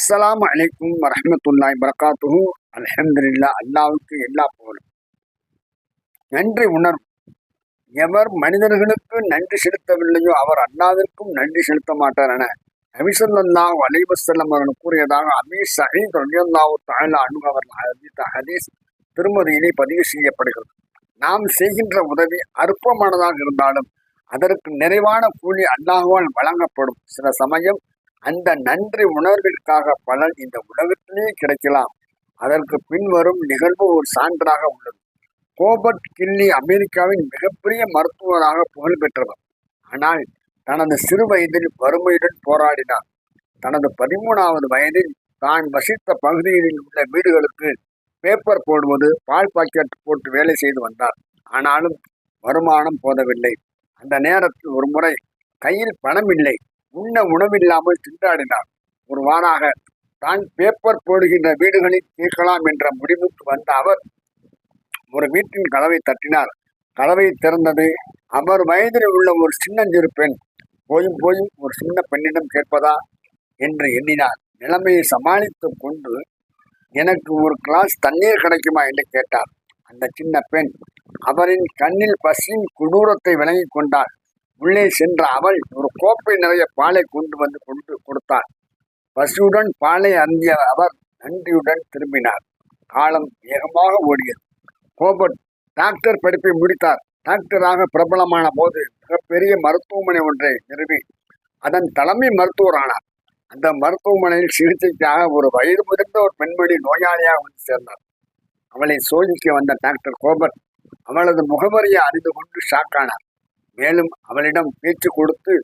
அஸ்ஸலாமு அலைக்கும் வரஹ்மத்துல்லாஹி வரகாத்துஹு. அல்ஹம்துலில்லாஹ். அல்லாஹ்வுக்கு எல்லா புகழும். நன்றி உணர்வு. எவர் மனிதர்களுக்கு நன்றி செலுத்தவில்லையோ அவர் அல்லாஹ்விற்கும் நன்றி செலுத்த மாட்டார் என நபி ஸல்லல்லாஹு அலைஹி வஸல்லம் அவர்கள் கூறியதாக அபீ ஸஈத் ரலியல்லாஹு தஆலா அன்ஹு அவர்கள் அறிவித்த ஹதீஸ் திருமதியிலே பதிவு செய்யப்படுகிறது. நாம் செய்கின்ற உதவி அற்பமானதாக இருந்தாலும் அதற்கு நிறைவான கூலி அல்லாஹ்வால் வழங்கப்படும். சில சமயம் அந்த நன்றி உணர்விற்காக பலன் இந்த உலகத்திலேயே கிடைக்கலாம். அதற்கு பின்வரும் நிகழ்வு ஒரு சான்றாக உள்ளது. கோபர்ட் கில்லி அமெரிக்காவின் மிகப்பெரிய மருத்துவராக புகழ் பெற்றவர். ஆனால் தனது சிறு வயதில் வறுமையுடன் போராடினார். தனது 13வது வயதில் தான் வசித்த பகுதியில் உள்ள வீடுகளுக்கு பேப்பர் போடுவது, பால் பாக்கெட் போட்டு வேலை செய்து வந்தார். ஆனாலும் வருமானம் போதவில்லை. அந்த நேரத்தில் ஒரு முறை கையில் பணம் இல்லை, உண்ண உணவில்லாமல் திண்டாடினார். ஒரு வாராக தான் பேப்பர் போடுகின்ற வீடுகளில் கேட்கலாம் என்ற முடிவுக்கு வந்த அவர் ஒரு வீட்டின் கதவை தட்டினார். கதவை திறந்தது அவர் வயதில் உள்ள ஒரு சின்னஞ்சிறு பெண். போயும் ஒரு சின்ன பெண்ணிடம் கேட்பதா என்று எண்ணினார். நிலைமையை சமாளித்து கொண்டு, எனக்கு ஒரு கிளாஸ் தண்ணீர் கிடைக்குமா என்று கேட்டார். அந்த சின்ன பெண் அவரின் கண்ணில் பசியின் கொடூரத்தை விளங்கி கொண்டாள். உள்ளே சென்ற அவள் ஒரு கோப்பை நிறைய பாலை கொண்டு வந்து கொடுத்தாள். பசியுடன் பாலை அருந்திய அவர் நன்றியுடன் திரும்பினார். காலம் வேகமாக ஓடியது. கோபர்ட் டாக்டர் படிப்பை முடித்தார். டாக்டராக பிரபலமான போது மிகப்பெரிய மருத்துவமனை ஒன்றை நிறுவி அதன் தலைமை மருத்துவர் ஆனார். அந்த மருத்துவமனையில் சிகிச்சைக்காக ஒரு வயது முதிர்ந்த ஒரு பெண்மணி நோயாளியாக வந்து சேர்ந்தார். அவளை சோதிக்க வந்த டாக்டர் கோபர்ட் அவளது முகவரியை அறிந்து கொண்டு ஷாக்கானார். மேலும் அவளிடம் பேச்சு கொடுத்து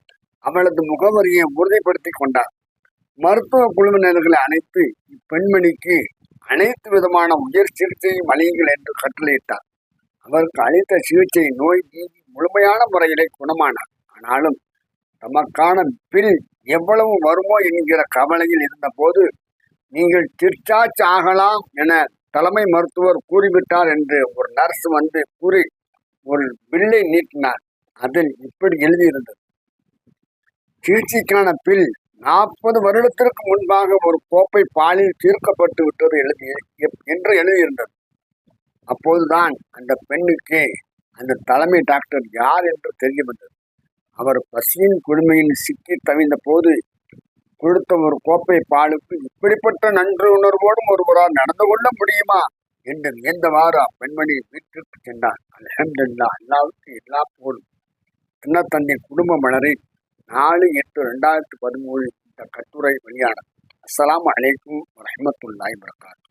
அவளது முகவரியை உறுதிப்படுத்தி கொண்டார். மருத்துவ குழுவினர்களை அழைத்து இப்பெண்மணிக்கு அனைத்து விதமான உயர் சிகிச்சையும் அளியுங்கள் என்று கட்டளையிட்டார். அவருக்கு அளித்த சிகிச்சை நோய் நீங்கி முழுமையான முறையிலே குணமானார். ஆனாலும் தமக்கான பில் எவ்வளவு வருமோ என்கிற கவலையில் இருந்த போது, நீங்கள் டிஸ்சார்ஜ் ஆகலாம் என தலைமை மருத்துவர் கூறிவிட்டார் என்று ஒரு நர்ஸ் வந்து கூறி ஒரு பில்லை நீட்டினார். அதில் இப்படி எழுதியிருந்தது: சிகிச்சைக்கான பில் 40 வருடத்திற்கு முன்பாக ஒரு கோப்பை பாலில் தீர்க்கப்பட்டு விட்டது என்று எழுதியிருந்தது. அப்போதுதான் அந்த பெண்ணுக்கு அந்த தலைமை டாக்டர் யார் என்று தெரிய வந்தது. அவர் பசியின் கொடுமையில் சிக்கி தவிந்த போது கொடுத்த ஒரு கோப்பை பாலுக்கு இப்படிப்பட்ட நன்றி உணர்வோடும் ஒருவரால் நடந்து கொள்ள முடியுமா என்று வியந்தவாறு அப்பெண்மணி வீட்டிற்கு சென்றார். அல்ஹம்துலில்லாஹ். அல்லாஹ்வுக்கு எல்லா புகழும். தினத்தந்தி குடும்ப மலரில் 4/8/2013 இந்த கட்டுரை வெளியானது. அஸ்ஸலாமு அலைக்கும் வரஹ்மத்துல்லாஹி வபரகாத்துஹு.